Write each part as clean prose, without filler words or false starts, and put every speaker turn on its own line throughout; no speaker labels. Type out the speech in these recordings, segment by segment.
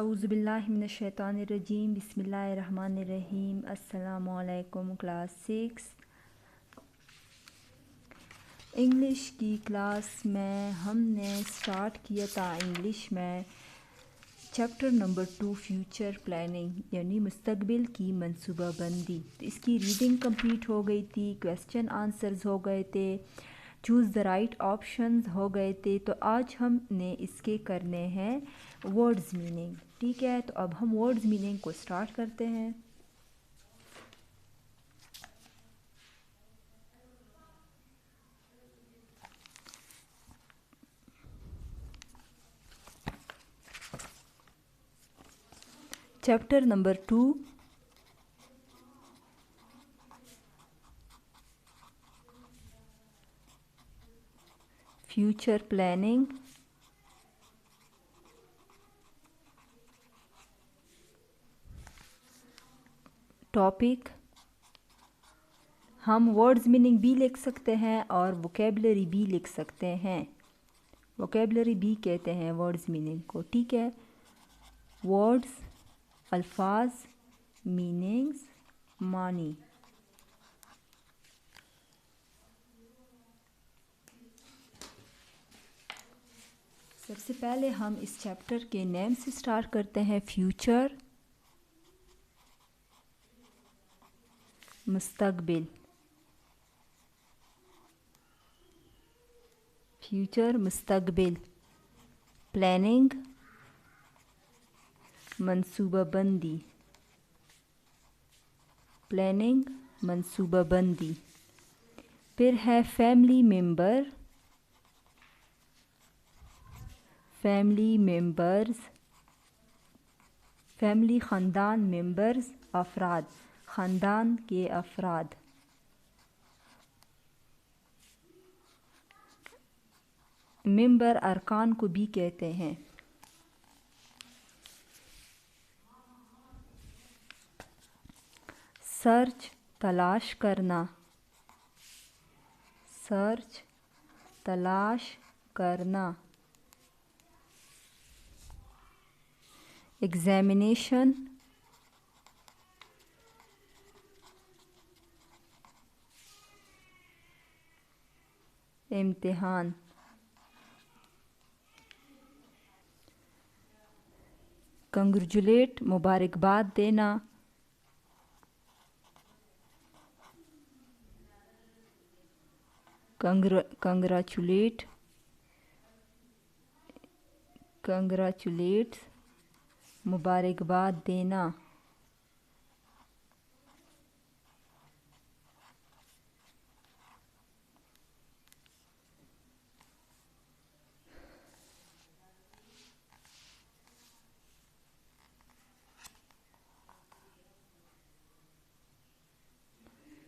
اعوذ باللہ من الشیطان الرجیم بسم اللہ الرحمن الرحیم السلام علیکم کلاس 6 انگلش کی کلاس میں ہم نے سٹارٹ کیا تھا انگلش میں چیپٹر نمبر 2 فیوچر پلاننگ یعنی مستقبل کی منصوبہ بندی. تو اس کی ریڈنگ کمپلیٹ ہو گئی تھی, کویسچن آنسرز ہو گئے تھے, چوز دا رائٹ آپشنز ہو گئے تھے. تو آج ہم نے اس کے کرنے ہیں ورڈز میننگ. ٹھیک ہے, تو اب ہم ورڈز میننگ کو سٹارٹ کرتے ہیں. Chapter number 2 future planning. Topic ہم ورڈز میننگ بھی لکھ سکتے ہیں اور ووکیبلری بھی لکھ سکتے ہیں. ووکیبلری بھی کہتے ہیں ورڈز میننگ کو. ٹھیک ہے, ورڈز الفاظ, میننگز, معنی. سب سے پہلے ہم اس چیپٹر کے نیم سے سٹارٹ کرتے ہیں. فیوچر مستقبل. فیوچر مستقبل. پلاننگ منصوبہ بندی. پلاننگ منصوبہ بندی. پھر ہے family member. Family members. Family خاندان, ممبرز افراد, خاندان کے افراد. ممبر ارکان کو بھی کہتے ہیں. سرچ تلاش کرنا. سرچ تلاش کرنا. ایگزامینیشن امتحان. کنگریچولیٹ مبارکباد دینا. کنگریچولیٹ کنگریچولیٹ مبارکباد دینا.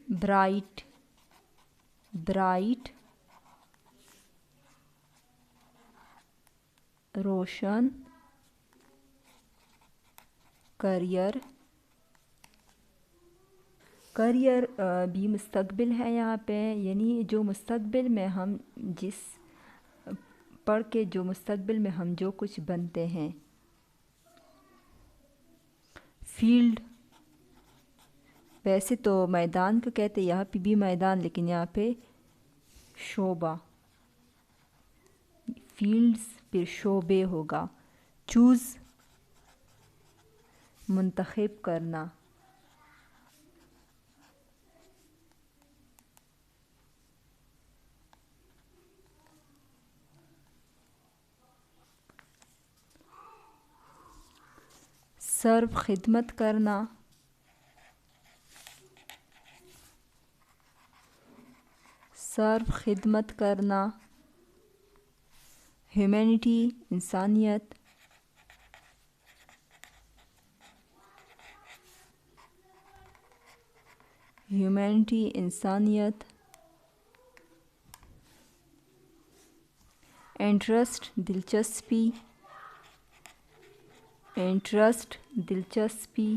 برائٹ برائٹ روشن. کریئر کریئر بھی مستقبل ہے یہاں پہ, یعنی جو مستقبل میں ہم جس پڑھ کے جو مستقبل میں ہم جو کچھ بنتے ہیں. فیلڈ ویسے تو میدان کو کہتے ہیں, یہاں پہ بھی میدان, لیکن یہاں پہ شعبہ. فیلڈز پھر شعبے ہوگا. چوز منتخب کرنا. سرو خدمت کرنا. سرو خدمت کرنا. ہیومینٹی انسانیت. ہیومینٹی انسانیت. انٹرسٹ دلچسپی. انٹرسٹ دلچسپی.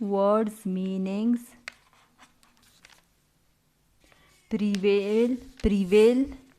words meanings, prevail, prevailing,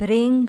bring,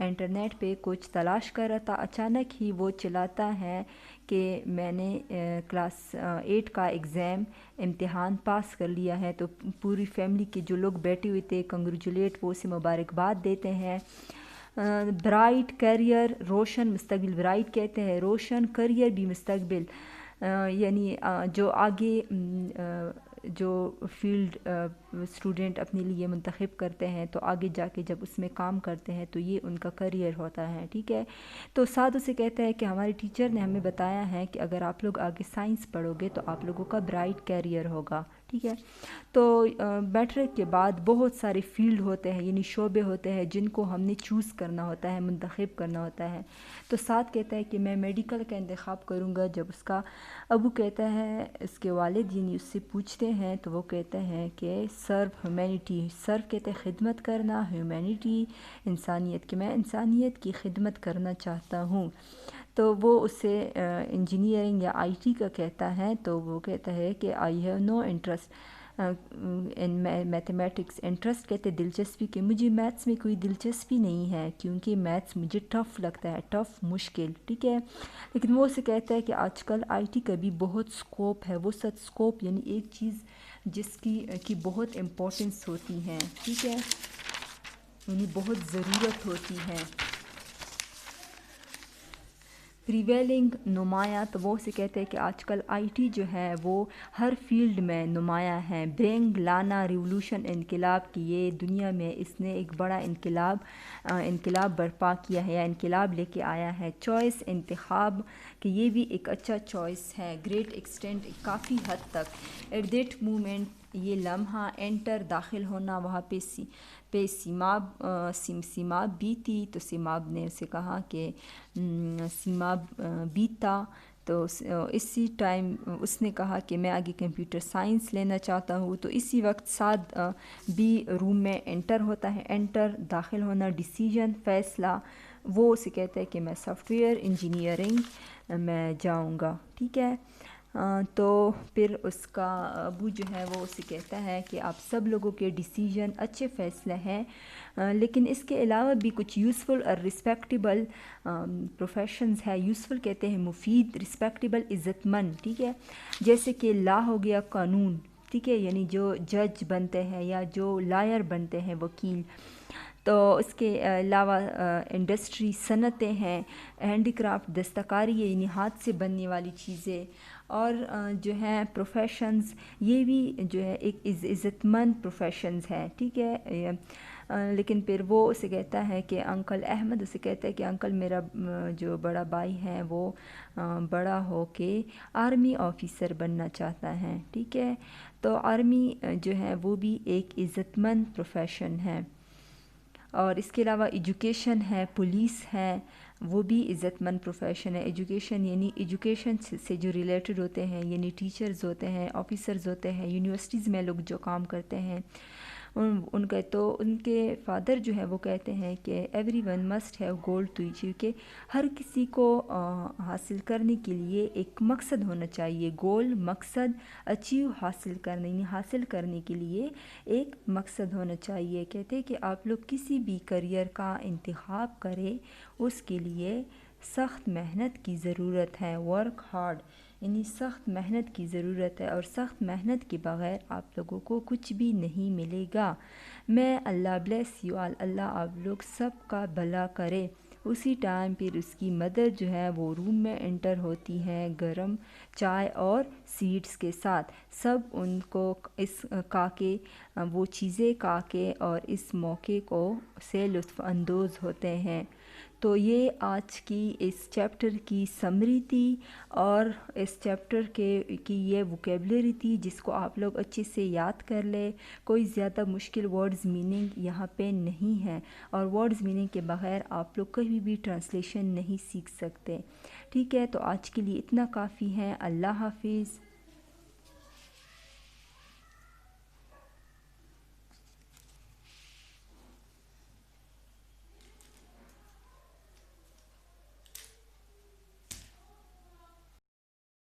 internet پہ کچھ تلاش کر رہا تھا، اچانک ہی وہ چلاتا ہے کہ میں نے کلاس 8 کا امتحان پاس کر لیا ہے۔ تو پوری فیملی کے جو لوگ بیٹھے ہوئے تھے کنگریچولیٹ، وہ اسے مبارکباد دیتے ہیں۔ برائٹ کیریئر، روشن مستقبل، برائٹ کہتے ہیں روشن، کیریئر بھی مستقبل، یعنی جو آگے جو فیلڈ اسٹوڈنٹ اپنے لیے منتخب کرتے ہیں تو آگے جا کے جب اس میں کام کرتے ہیں تو یہ ان کا کیریئر ہوتا ہے، ٹھیک ہے۔ تو سعد اسے کہتا ہے کہ ہمارے ٹیچر نے ہمیں بتایا ہے کہ اگر آپ لوگ آگے سائنس پڑھو گے تو آپ لوگوں کا برائٹ کیریئر ہوگا، ٹھیک ہے۔ تو میٹرک کے بعد بہت سارے فیلڈ ہوتے ہیں، یعنی شعبے ہوتے ہیں جن کو ہم نے چوز کرنا ہوتا ہے، منتخب کرنا ہوتا ہے۔ تو سعد کہتا ہے کہ میں میڈیکل کا انتخاب کروں گا۔ جب اس کا ابو کہتا ہے، اس کے والد یعنی اس سے پوچھتے ہیں تو وہ کہتے ہیں کہ سرو ہیومینٹی، سرو کہتے ہیں خدمت کرنا، ہیومینٹی انسانیت، کہ میں انسانیت کی خدمت کرنا چاہتا ہوں۔ تو وہ اس سے انجینئرنگ یا آئی ٹی کا کہتا ہے، تو وہ کہتا ہے کہ I have no interest in mathematics, interest کہتے ہیں دلچسپی، کہ مجھے میتھس میں کوئی دلچسپی نہیں ہے کیونکہ میتھس مجھے ٹف لگتا ہے، ٹف، مشکل، ٹھیک ہے۔ لیکن وہ اسے کہتا ہے کہ آج کل آئی ٹی کا بھی بہت اسکوپ ہے، وہ سچ اسکوپ یعنی ایک چیز جس کی بہت امپورٹنس ہوتی ہے، ٹھیک ہے، یعنی بہت ضرورت ہوتی ہے۔ پریویلنگ، نمایاں، تو وہ اسے کہتے ہیں کہ آج کل آئی ٹی جو ہے وہ ہر فیلڈ میں نمایاں ہے۔ برنگ، لانا، ریولوشن، انقلاب، کی یہ دنیا میں اس نے ایک بڑا انقلاب برپا کیا ہے یا انقلاب لے کے آیا ہے۔ چوائس، انتخاب، کہ یہ بھی ایک اچھا چوائس ہے۔ گریٹ ایکسٹینٹ، کافی حد تک۔ ایٹ دیٹ مومنٹ، یہ لمحہ۔ انٹر، داخل ہونا، وہاں پہ سیماب بھی تھی، تو سیماب نے اسے کہا کہ سیماب بیتا، تو اسی ٹائم اس نے کہا کہ میں آگے کمپیوٹر سائنس لینا چاہتا ہوں۔ تو اسی وقت سعد بھی روم میں انٹر ہوتا ہے۔ انٹر، داخل ہونا، ڈیسیژن، فیصلہ، وہ اسے کہتا ہے کہ میں سافٹ ویئر انجینئرنگ میں جاؤں گا، ٹھیک ہے۔ تو پھر اس کا ابو جو ہے وہ اسے کہتا ہے کہ آپ سب لوگوں کے ڈیسیژن اچھے فیصلے ہیں، لیکن اس کے علاوہ بھی کچھ یوزفل اور رسپیکٹیبل پروفیشنز ہے۔ یوزفل کہتے ہیں مفید، رسپیکٹیبل عزت مند، ٹھیک ہے، جیسے کہ لا ہو گیا قانون، ٹھیک ہے، یعنی جو جج بنتے ہیں یا جو لائر بنتے ہیں، وکیل۔ تو اس کے علاوہ انڈسٹری، صنعتیں ہیں، ہینڈی کرافٹ، دستکاری، یعنی ہاتھ سے بننے والی چیزیں، اور جو ہیں پروفیشنز، یہ بھی جو ہے ایک عزت مند پروفیشنز ہے، ٹھیک ہے۔ لیکن پھر وہ اسے کہتا ہے کہ انکل احمد اسے کہتا ہے کہ انکل میرا جو بڑا بھائی ہے وہ بڑا ہو کے آرمی آفیسر بننا چاہتا ہے، ٹھیک ہے۔ تو آرمی جو ہے وہ بھی ایک عزت مند پروفیشن ہے۔ اور اس کے علاوہ ایجوکیشن ہے، پولیس ہے، وہ بھی عزت مند پروفیشن ہے۔ ایجوکیشن یعنی ایجوکیشن سے جو ریلیٹڈ ہوتے ہیں، یعنی ٹیچرز ہوتے ہیں، آفیسرز ہوتے ہیں، یونیورسٹیز میں لوگ جو کام کرتے ہیں، ان کے فادر جو ہے وہ کہتے ہیں کہ every one must have goal to achieve, کہ ہر کسی کو حاصل کرنے کے لیے ایک مقصد ہونا چاہیے، گول، مقصد، اچیو، حاصل کرنے، یعنی حاصل کرنے کے لیے ایک مقصد ہونا چاہیے۔ کہتے ہیں کہ آپ لوگ کسی بھی کیریئر کا انتخاب کریں، اس کے لیے سخت محنت کی ضرورت ہے، ورک ہارڈ، یعنی سخت محنت کی ضرورت ہے، اور سخت محنت کے بغیر آپ لوگوں کو کچھ بھی نہیں ملے گا۔ میں اللہ بلیس یو آل، اللہ آپ لوگ سب کا بھلا کرے۔ اسی ٹائم پھر اس کی مدر جو ہے وہ روم میں انٹر ہوتی ہے، گرم چائے اور سیڈز کے ساتھ۔ سب ان کو وہ چیزیں کھا کے اور اس موقع کو سے لطف اندوز ہوتے ہیں۔ تو یہ آج کی اس چیپٹر کی سمری تھی، اور اس چیپٹر کی یہ ووکیبلری تھی جس کو آپ لوگ اچھے سے یاد کر لیں۔ کوئی زیادہ مشکل ورڈز میننگ یہاں پہ نہیں ہے، اور ورڈز میننگ کے بغیر آپ لوگ کہیں بھی ٹرانسلیشن نہیں سیکھ سکتے، ٹھیک ہے۔ تو آج کے لیے اتنا کافی ہے۔ اللہ حافظ۔